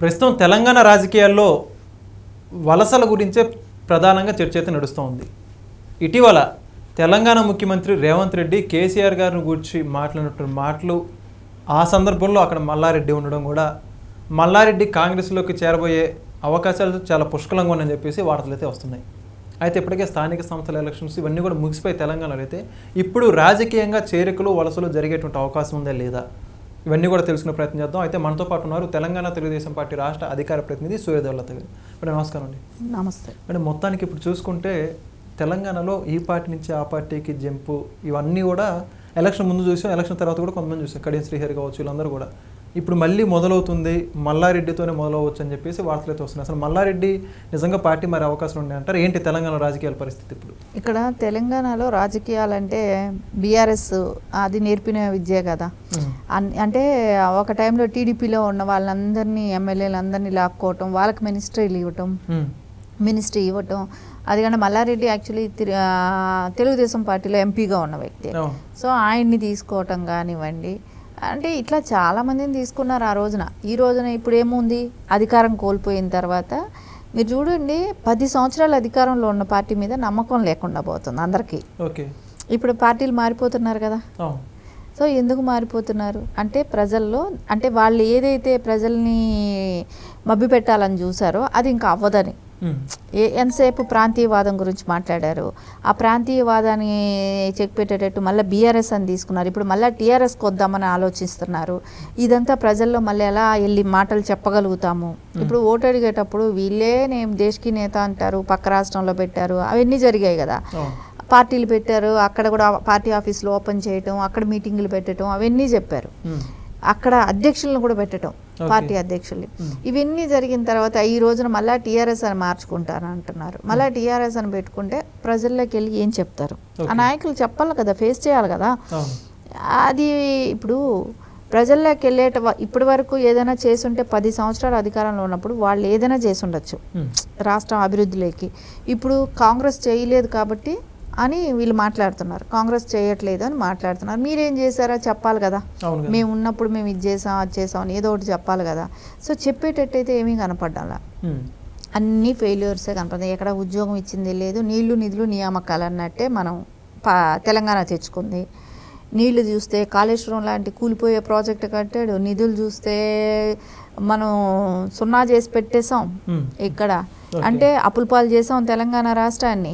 ప్రస్తుతం తెలంగాణ రాజకీయాల్లో వలసల గురించే ప్రధానంగా చర్చ అయితే నడుస్తూ ఉంది. ఇటీవల తెలంగాణ ముఖ్యమంత్రి రేవంత్ రెడ్డి కేసీఆర్ గారిని గురించి మాట్లాడినటువంటి మాటలు, ఆ సందర్భంలో అక్కడ మల్లారెడ్డి ఉండడం కూడా మల్లారెడ్డి కాంగ్రెస్లోకి చేరబోయే అవకాశాలు చాలా పుష్కలంగా ఉన్నాయని చెప్పేసి వార్తలు అయితే వస్తున్నాయి. అయితే ఇప్పటికే స్థానిక సంస్థల ఎలక్షన్స్ ఇవన్నీ కూడా ముగిసిపోయి తెలంగాణలో అయితే ఇప్పుడు రాజకీయంగా చేరికలు వలసలు జరిగేటువంటి అవకాశం ఉందా లేదా, ఇవన్నీ కూడా తెలుసుకునే ప్రయత్నం చేద్దాం. అయితే మనతో పాటు ఉన్నారు తెలంగాణ తెలుగుదేశం పార్టీ రాష్ట్ర అధికార ప్రతినిధి సూర్యదేవలత గారు. మేడం నమస్కారం అండి. నమస్తే మేడం, మొత్తానికి ఇప్పుడు చూసుకుంటే తెలంగాణలో ఈ పార్టీ నుంచి ఆ పార్టీకి జంపు ఇవన్నీ కూడా ఎలక్షన్ ముందు చూసాం, ఎలక్షన్ తర్వాత కూడా కొంతమంది చూసాం. కడియం శ్రీహరి కావచ్చు, వీళ్ళందరూ కూడా ఇప్పుడు మళ్ళీ మొదలవుతుంది, మల్లారెడ్డితోనే మొదలవచ్చు అని చెప్పేసి వార్తలు అయితే వస్తున్నాయి. అసలు మల్లారెడ్డి నిజంగా పార్టీ మారే అవకాశం ఉన్నాయంటారు. ఏంటి తెలంగాణ రాజకీయాల పరిస్థితి ఇప్పుడు? ఇక్కడ తెలంగాణలో రాజకీయాలంటే బీఆర్ఎస్ అది నేర్పిన విద్యే కదా. అంటే ఒక టైంలో టీడీపీలో ఉన్న వాళ్ళందరినీ ఎమ్మెల్యేలందరినీ లాక్కోవటం, వాళ్ళకి మినిస్ట్రీ ఇవ్వటం. అది కానీ మల్లారెడ్డి యాక్చువల్లీ తెలుగుదేశం పార్టీలో ఎంపీగా ఉన్న వ్యక్తి. సో ఆయన్ని తీసుకోవటం కానివ్వండి, అంటే ఇట్లా చాలామందిని తీసుకున్నారు ఆ రోజున. ఈ రోజున ఇప్పుడు ఏముంది, అధికారం కోల్పోయిన తర్వాత మీరు చూడండి 10 సంవత్సరాలు అధికారంలో ఉన్న పార్టీ మీద నమ్మకం లేకుండా పోతుంది అందరికీ. ఇప్పుడు పార్టీలు మారిపోతున్నారు కదా. సో ఎందుకు మారిపోతున్నారు అంటే ప్రజల్లో, అంటే వాళ్ళు ఏదైతే ప్రజల్ని మభ్యపెట్టాలని చూసారో అది ఇంకా అవ్వదని. ఎంతసేపు ప్రాంతీయవాదం గురించి మాట్లాడారు, ఆ ప్రాంతీయవాదాన్ని చెక్ పెట్టేటట్టు మళ్ళీ బీఆర్ఎస్ అని తీసుకున్నారు. ఇప్పుడు మళ్ళీ టీఆర్ఎస్కి వద్దామని ఆలోచిస్తున్నారు. ఇదంతా ప్రజల్లో మళ్ళీ ఎలా వెళ్ళి మాటలు చెప్పగలుగుతాము. ఇప్పుడు ఓటు అడిగేటప్పుడు వీళ్ళే నేను దేశకి నేత అంటారు, పక్క రాష్ట్రంలో పెట్టారు, అవన్నీ జరిగాయి కదా. పార్టీలు పెట్టారు, అక్కడ కూడా పార్టీ ఆఫీసులు ఓపెన్ చేయటం, అక్కడ మీటింగులు పెట్టడం, అవన్నీ చెప్పారు. అక్కడ అధ్యక్షులను కూడా పెట్టడం, పార్టీ అధ్యక్షుల్ని. ఇవన్నీ జరిగిన తర్వాత ఈ రోజున మళ్ళీ టీఆర్ఎస్ అని మార్చుకుంటారు అంటున్నారు. మళ్ళీ టీఆర్ఎస్ అని పెట్టుకుంటే ప్రజల్లోకి వెళ్ళి ఏం చెప్తారు? ఆ నాయకులు చెప్పాలి కదా, ఫేస్ చేయాలి కదా. అది ఇప్పుడు ప్రజల్లోకి ఇప్పటి వరకు ఏదైనా చేసుంటే 10 సంవత్సరాలు అధికారంలో ఉన్నప్పుడు వాళ్ళు ఏదైనా చేసి ఉండొచ్చు రాష్ట్రం అభివృద్ధిలోకి. ఇప్పుడు కాంగ్రెస్ చేయలేదు కాబట్టి అని వీళ్ళు మాట్లాడుతున్నారు, కాంగ్రెస్ చేయట్లేదు అని మాట్లాడుతున్నారు. మీరేం చేశారో చెప్పాలి కదా. మేము ఉన్నప్పుడు మేము ఇది చేసాం అది చేసాం అని ఏదో ఒకటి చెప్పాలి కదా. సో చెప్పేటట్టయితే ఏమీ కనపడ్డాలా, అన్నీ ఫెయిల్యూర్సే కనపడుతుంది. ఎక్కడ ఉద్యోగం ఇచ్చింది లేదు, నీళ్లు నిధులు నియామకాలు అన్నట్టే మనం తెలంగాణ తెచ్చుకుంది. నీళ్లు చూస్తే కాళేశ్వరం లాంటి కూలిపోయే ప్రాజెక్టు కట్టాడు, నిధులు చూస్తే మనం సున్నా చేసి పెట్టేశాం ఇక్కడ. అంటే అప్పుల పాలు చేసాం తెలంగాణ రాష్ట్రాన్ని.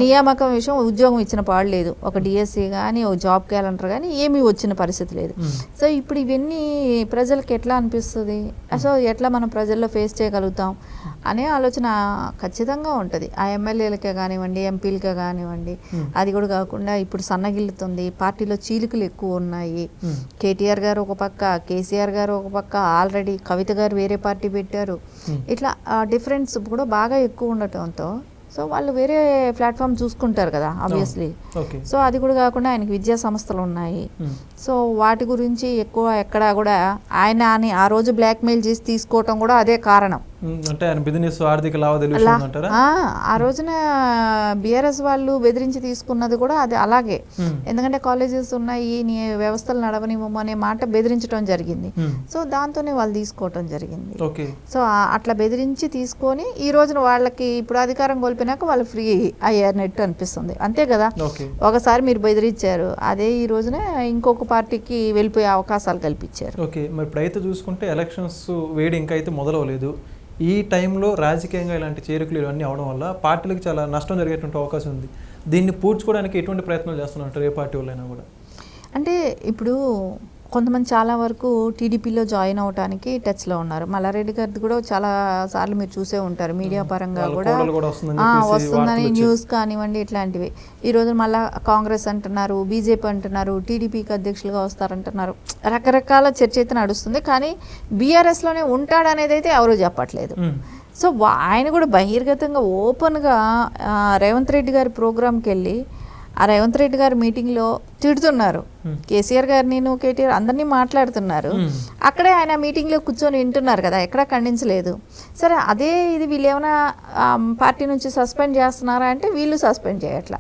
నియామకం విషయం ఉద్యోగం ఇచ్చిన పాడు లేదు, ఒక డిఎస్సి కానీ ఒక జాబ్ క్యాలెండర్ కానీ ఏమీ వచ్చిన పరిస్థితి లేదు. సో ఇప్పుడు ఇవన్నీ ప్రజలకు ఎట్లా అనిపిస్తుంది, సో ఎట్లా మనం ప్రజల్లో ఫేస్ చేయగలుగుతాం అనే ఆలోచన ఖచ్చితంగా ఉంటుంది. ఆ ఎమ్మెల్యేలకే కానివ్వండి, ఎంపీలకే కానివ్వండి. అది కూడా కాకుండా ఇప్పుడు సన్నగిల్లుతుంది, పార్టీలో చీలికలు ఎక్కువ ఉన్నాయి. కేటీఆర్ గారు ఒక పక్క, కేసీఆర్ గారు ఒక పక్క, ఆల్రెడీ కవిత గారు వేరే పార్టీ పెట్టారు. ఇట్లా డిఫరెన్స్ కూడా బాగా ఎక్కువ ఉండటంతో సో వాళ్ళు వేరే ప్లాట్ఫామ్ చూసుకుంటారు కదా ఆబ్వియస్లీ. సో అది కూడా కాకుండా ఆయనకి విద్యా సంస్థలు ఉన్నాయి. సో వాటి గురించి ఎక్కువ ఎక్కడా కూడా ఆయన అని ఆ రోజు బ్లాక్మెయిల్ చేసి తీసుకోవటం కూడా అదే కారణం. అంటే ఆయన బిజినెస్ ఆర్థిక లావాదేవీలు ఆ రోజున బీఆర్ఎస్ వాళ్ళు బెదిరించి తీసుకున్నది కూడా అది అలాగే. ఎందుకంటే కాలేజెస్ ఉన్నాయి, నీ వ్యవస్థలు నడవనివ్వము అనే మాట బెదిరించడం జరిగింది. సో దాంతోనే వాళ్ళు తీసుకోవటం జరిగింది. సో అట్లా బెదిరించి తీసుకొని ఈ రోజున వాళ్ళకి ఇప్పుడు అధికారం కోల్పోయినాక వాళ్ళు ఫ్రీ అయ్యారన్నట్టు అనిపిస్తుంది, అంతే కదా. ఒకసారి మీరు బెదిరించారు, అదే ఈ రోజున ఇంకొక పార్టీకి వెళ్ళిపోయే అవకాశాలు కల్పించారు. ఓకే, మరి ఇప్పుడైతే చూసుకుంటే ఎలక్షన్స్ వేడి ఇంకా అయితే మొదలవలేదు. ఈ టైంలో రాజకీయంగా ఇలాంటి చేరికలు ఇవన్నీ అవడం వల్ల పార్టీలకు చాలా నష్టం జరిగేటువంటి అవకాశం ఉంది. దీన్ని పూడ్చుకోవడానికి ఎటువంటి ప్రయత్నాలు చేస్తున్నారు ఏ పార్టీ వాళ్ళైనా కూడా? అంటే ఇప్పుడు కొంతమంది చాలా వరకు టీడీపీలో జాయిన్ అవడానికి టచ్లో ఉన్నారు. మల్లారెడ్డి గారిది కూడా చాలా సార్లు మీరు చూసే ఉంటారు, మీడియా పరంగా కూడా వస్తుందని న్యూస్ కానివ్వండి ఇట్లాంటివి. ఈరోజు మళ్ళీ కాంగ్రెస్ అంటున్నారు, బీజేపీ అంటున్నారు, టీడీపీకి అధ్యక్షులుగా వస్తారంటున్నారు. రకరకాల చర్చ అయితే నడుస్తుంది. కానీ బీఆర్ఎస్లోనే ఉంటాడనేది అయితే ఎవరూ చెప్పట్లేదు. సో ఆయన కూడా బహిర్గతంగా ఓపెన్గా రేవంత్ రెడ్డి గారి ప్రోగ్రాంకి వెళ్ళి ఆ రేవంత్ రెడ్డి గారి మీటింగ్లో తిడుతున్నారు. కేసీఆర్ గారిని, కేటీఆర్ అందరినీ మాట్లాడుతున్నారు. అక్కడే ఆయన మీటింగ్లో కూర్చొని వింటున్నారు కదా, ఎక్కడా ఖండించలేదు. సరే అదే ఇది వీళ్ళు ఏమైనా పార్టీ నుంచి సస్పెండ్ చేస్తున్నారా అంటే వీళ్ళు సస్పెండ్ చేయట్లా.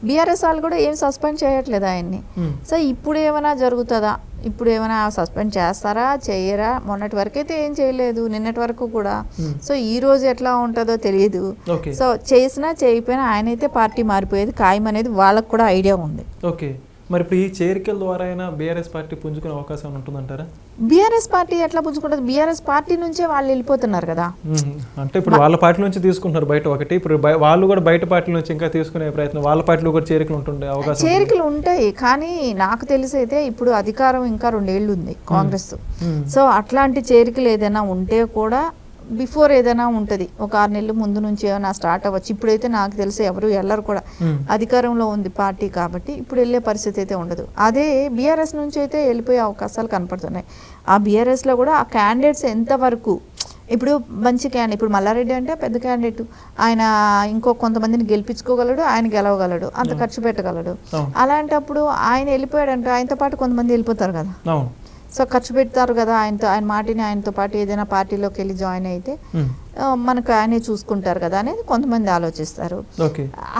బీఆర్ఎస్ వాళ్ళు కూడా ఏం సస్పెండ్ చేయట్లేదు ఆయన్ని. సో ఇప్పుడు ఏమైనా జరుగుతుందా, ఇప్పుడు ఏమైనా సస్పెండ్ చేస్తారా చేయరా? మొన్నటి వరకు అయితే ఏం చేయలేదు, నిన్నటి వరకు కూడా. సో ఈ రోజు ఎట్లా ఉంటుందో తెలియదు. సో చేసినా చేయకపోయినా ఆయన అయితే పార్టీ మారిపోయేది ఖాయం అనేది వాళ్ళకు కూడా ఐడియా ఉంది. ఓకే, మరి ఇప్పుడు ఈ చేరికల ద్వారా అయినా బీఆర్ఎస్ పార్టీ పుంజుకునే అవకాశం ఉంటుందంటారా? బీఆర్ఎస్ పార్టీ ఎట్లా పుంజుకుంటుంది? బీఆర్ఎస్ పార్టీ నుంచే వాళ్ళు వెళ్ళిపోతున్నారు కదా. అంటే ఇప్పుడు వాళ్ళ పార్టీ నుంచి తీసుకుంటున్నారు బయట ఒకటి, ఇప్పుడు వాళ్ళు కూడా బయట పార్టీ నుంచి ఇంకా తీసుకునే ప్రయత్నం, వాళ్ళ పార్టీలో కూడా చేరికలు ఉంటుండే అవకాశం. చేరికలు ఉంటాయి, కానీ నాకు తెలిసి అయితే ఇప్పుడు అధికారం ఇంకా 2 ఏళ్ళు ఉంది కాంగ్రెస్. సో అట్లాంటి చేరికలు ఏదైనా ఉంటే కూడా బిఫోర్ ఏదైనా ఉంటుంది, ఒక 6 నెలల ముందు నుంచి ఏమైనా స్టార్ట్ అవ్వచ్చు. ఇప్పుడైతే నాకు తెలిసి ఎవరు వెళ్ళరు కూడా, అధికారంలో ఉంది పార్టీ కాబట్టి ఇప్పుడు వెళ్ళే పరిస్థితి అయితే ఉండదు. అదే బీఆర్ఎస్ నుంచి అయితే వెళ్ళిపోయే అవకాశాలు కనపడుతున్నాయి. ఆ బీఆర్ఎస్లో కూడా ఆ క్యాండిడేట్స్ ఎంతవరకు, ఇప్పుడు మంచి క్యాండిడేట్, ఇప్పుడు మల్లారెడ్డి అంటే పెద్ద క్యాండిడేట్, ఆయన ఇంకో కొంతమందిని గెలిపించుకోగలడు, ఆయన గెలవగలడు, అంత ఖర్చు పెట్టగలడు. అలాంటప్పుడు ఆయన వెళ్ళిపోయాడంటే ఆయనతో పాటు కొంతమంది వెళ్ళిపోతారు కదా. సో ఖర్చు పెడతారు కదా ఆయనతో, ఆయన మాటిని ఆయనతో పాటు ఏదైనా పార్టీలోకి వెళ్ళి జాయిన్ అయితే మనకు ఆయనే చూసుకుంటారు కదా అనేది కొంతమంది ఆలోచిస్తారు.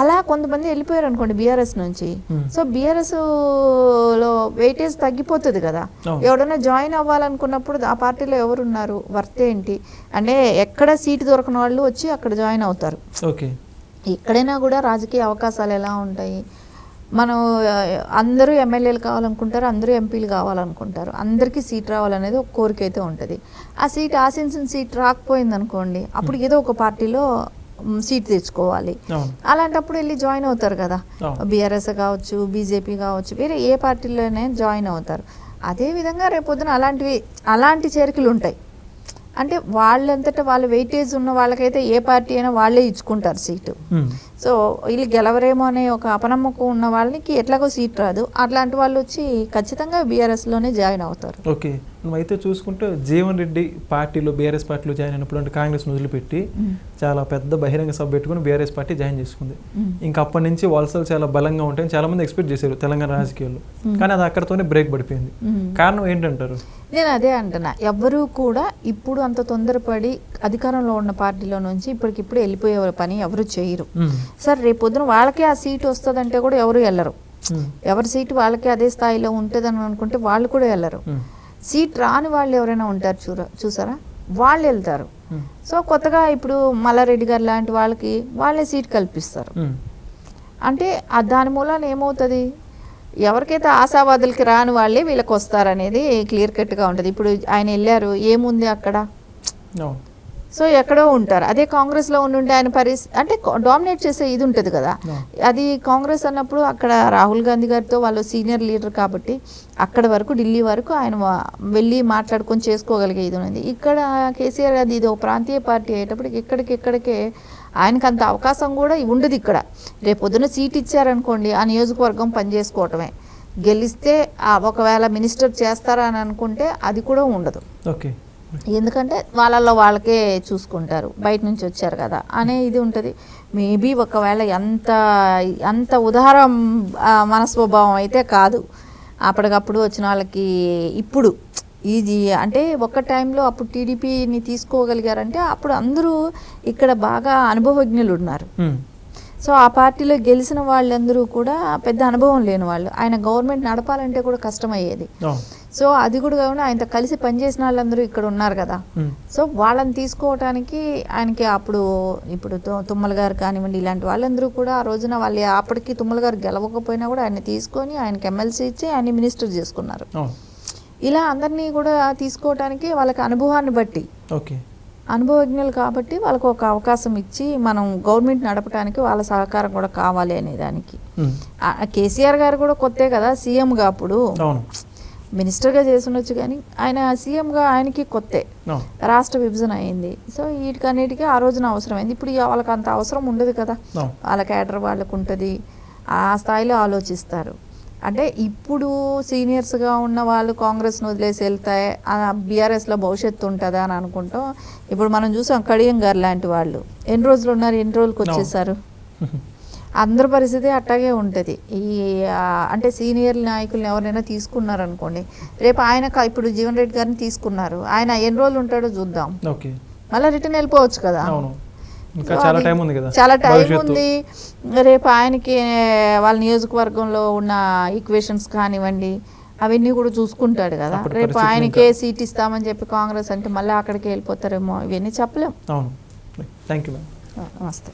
అలా కొంతమంది వెళ్ళిపోయారు అనుకోండి బీఆర్ఎస్ నుంచి, సో బీఆర్ఎస్ లో వెయిటేజ్ తగ్గిపోతుంది కదా. ఎవడన్నా జాయిన్ అవ్వాలనుకున్నప్పుడు ఆ పార్టీలో ఎవరున్నారు, వర్త్ ఏంటి అంటే ఎక్కడ సీటు దొరకని వాళ్ళు వచ్చి అక్కడ జాయిన్ అవుతారు. ఎక్కడైనా కూడా రాజకీయ అవకాశాలు ఎలా ఉంటాయి, మనం అందరూ ఎమ్మెల్యేలు కావాలనుకుంటారు, అందరూ ఎంపీలు కావాలనుకుంటారు, అందరికీ సీట్ రావాలనేది ఒక కోరిక అయితే ఉంటుంది. ఆ సీట్ ఆశించిన సీట్ రాకపోయింది అనుకోండి, అప్పుడు ఏదో ఒక పార్టీలో సీట్ తెచ్చుకోవాలి. అలాంటప్పుడు వెళ్ళి జాయిన్ అవుతారు కదా, బీఆర్ఎస్ కావచ్చు, బీజేపీ కావచ్చు, వేరే ఏ పార్టీలోనే జాయిన్ అవుతారు. అదేవిధంగా రేపొద్దున అలాంటి చేరికలు ఉంటాయి. అంటే వాళ్ళంతటా వాళ్ళ వెయిటేజ్ ఉన్న వాళ్ళకైతే ఏ పార్టీ అయినా వాళ్ళే ఇచ్చుకుంటారు సీటు. సో వీళ్ళు గెలవరేమో అనే ఒక అపనమ్మకం ఉన్న వాళ్ళకి ఎట్లాగో సీట్ రాదు, అట్లాంటి వాళ్ళు వచ్చి ఖచ్చితంగా బీఆర్ఎస్లోనే జాయిన్ అవుతారు. ఓకే, అయితే చూసుకుంటే జీవన్ రెడ్డి పార్టీలో బీఆర్ఎస్ పార్టీలో జాయిన్ అయినప్పుడు అంటే కాంగ్రెస్ వదిలిపెట్టి చాలా పెద్ద బహిరంగ సభ పెట్టుకుని బీఆర్ఎస్ పార్టీ జాయిన్ చేసుకుంది. ఇంకా అప్పటి నుంచి వలసలు చాలా బలంగా ఉంటాయని చాలా మంది ఎక్స్పెక్ట్ చేశారు తెలంగాణ రాజకీయాల్లో, కానీ అది అక్కడతోనే బ్రేక్ పడిపోయింది. కారణం ఏంటంటారు? నేను అదే అంటున్నా, ఎవ్వరూ కూడా ఇప్పుడు అంత తొందరపడి అధికారంలో ఉన్న పార్టీలో నుంచి ఇప్పటికిప్పుడు వెళ్ళిపోయే పని ఎవరు చేయరు. సరే రేపు పొద్దున వాళ్ళకే ఆ సీట్ వస్తుందంటే కూడా ఎవరు వెళ్ళరు. ఎవరి సీటు వాళ్ళకే అదే స్థాయిలో ఉంటుందని అనుకుంటే వాళ్ళు కూడా వెళ్ళరు. సీట్ రాని వాళ్ళు ఎవరైనా ఉంటారు చూసారా, వాళ్ళు వెళ్తారు. సో కొత్తగా ఇప్పుడు మల్లారెడ్డి గారు లాంటి వాళ్ళకి వాళ్ళే సీట్ కల్పిస్తారు. అంటే దాని మూలాన ఏమవుతుంది, ఎవరికైతే ఆశావాదులకి రాని వాళ్ళే వీళ్ళకి వస్తారనేది క్లియర్ కట్గా ఉంటుంది. ఇప్పుడు ఆయన వెళ్ళారు, ఏముంది అక్కడ, సో ఎక్కడో ఉంటారు. అదే కాంగ్రెస్లో ఉండుంటే ఆయన అంటే డామినేట్ చేసే ఇది ఉంటుంది కదా. అది కాంగ్రెస్ అన్నప్పుడు అక్కడ రాహుల్ గాంధీ గారితో వాళ్ళు సీనియర్ లీడర్ కాబట్టి అక్కడ వరకు ఢిల్లీ వరకు ఆయన వెళ్ళి మాట్లాడుకొని చేసుకోగలిగే ఇది ఉంది. ఇక్కడ కేసీఆర్ అది ఇది ఒక ప్రాంతీయ పార్టీ అయ్యేటప్పటికి ఇక్కడికే ఆయనకు అంత అవకాశం కూడా ఉండదు. ఇక్కడ రేపు పొద్దున సీట్ ఇచ్చారనుకోండి, ఆ నియోజకవర్గం పనిచేసుకోవటమే, గెలిస్తే ఒకవేళ మినిస్టర్ చేస్తారా అని అనుకుంటే అది కూడా ఉండదు. ఎందుకంటే వాళ్ళకే చూసుకుంటారు, బయట నుంచి వచ్చారు కదా అనే ఇది ఉంటుంది. మేబీ ఒకవేళ అంత ఉదార మనస్వభావం అయితే కాదు. అప్పటికప్పుడు వచ్చిన వాళ్ళకి ఇప్పుడు ఇది అంటే ఒక టైంలో అప్పుడు టీడీపీని తీసుకోగలిగారంటే అప్పుడు అందరూ ఇక్కడ బాగా అనుభవజ్ఞులు ఉన్నారు. సో ఆ పార్టీలో గెలిచిన వాళ్ళందరూ కూడా పెద్ద అనుభవం లేని వాళ్ళు. ఆయన గవర్నమెంట్ నడపాలంటే కూడా కష్టమయ్యేది. సో అది కూడా కాకుండా ఆయనతో కలిసి పనిచేసిన వాళ్ళందరూ ఇక్కడ ఉన్నారు కదా. సో వాళ్ళని తీసుకోవటానికి ఆయనకి ఇప్పుడు తుమ్మల గారు కానివ్వండి, ఇలాంటి వాళ్ళందరూ కూడా ఆ రోజున వాళ్ళు అప్పటికి తుమ్మల గారు గెలవకపోయినా కూడా ఆయన తీసుకొని ఆయనకి ఎమ్మెల్సీ ఇచ్చి ఆయన మినిస్టర్ చేసుకున్నారు. ఇలా అందరినీ కూడా తీసుకోవటానికి వాళ్ళకి అనుభవాన్ని బట్టి, అనుభవజ్ఞులు కాబట్టి వాళ్ళకు ఒక అవకాశం ఇచ్చి మనం గవర్నమెంట్ నడపడానికి వాళ్ళ సహకారం కూడా కావాలి అనే దానికి. కేసీఆర్ గారు కూడా కొత్తే కదా సీఎంగా, అప్పుడు మినిస్టర్గా చేస్తుండొచ్చు కానీ ఆయన సీఎంగా ఆయనకి కొత్తే, రాష్ట్ర విభజన అయింది. సో వీటికన్నిటికీ ఆ రోజున అవసరమైంది. ఇప్పుడు వాళ్ళకి అంత అవసరం ఉండదు కదా, వాళ్ళ క్యాడర్ వాళ్ళకు ఉంటుంది, ఆ స్థాయిలో ఆలోచిస్తారు. అంటే ఇప్పుడు సీనియర్స్గా ఉన్న వాళ్ళు కాంగ్రెస్ను వదిలేసి వెళ్తే బీఆర్ఎస్లో భవిష్యత్తు ఉంటుందా అని అనుకుంటాం. ఇప్పుడు మనం చూసాం కడియం గారు లాంటి వాళ్ళు ఎన్ని రోజులు ఉన్నారు, ఎన్ని రోజులకు వచ్చేసారు. అందరి పరిస్థితి అట్టాగే ఉంటుంది. అంటే సీనియర్ నాయకులను ఎవరైనా తీసుకున్నారనుకోండి, రేపు ఆయన ఇప్పుడు జీవన్ రెడ్డి గారిని తీసుకున్నారు, ఆయన ఎన్ని రోజులు ఉంటాడో చూద్దాం, మళ్ళీ రిటర్న్ వెళ్ళిపోవచ్చు కదా. ఇంకా చాలా టైం ఉంది కదా, చాలా టైం భవిష్యత్తు. ఉంది. రేపు ఆయనకి వాళ్ళ నియోజకవర్గంలో ఉన్న ఈక్వేషన్స్ కానివ్వండి అవన్నీ కూడా చూసుకుంటాడు కదా. అప్పటి రేపు పరిస్థితులు ఆయనకే సీట్ ఇస్తామని చెప్పి కాంగ్రెస్ అంటే మళ్ళీ అక్కడికి వెళ్ళిపోతారేమో, ఇవన్నీ చెప్పలేం. అవును. Thank you ma'am. నమస్తే.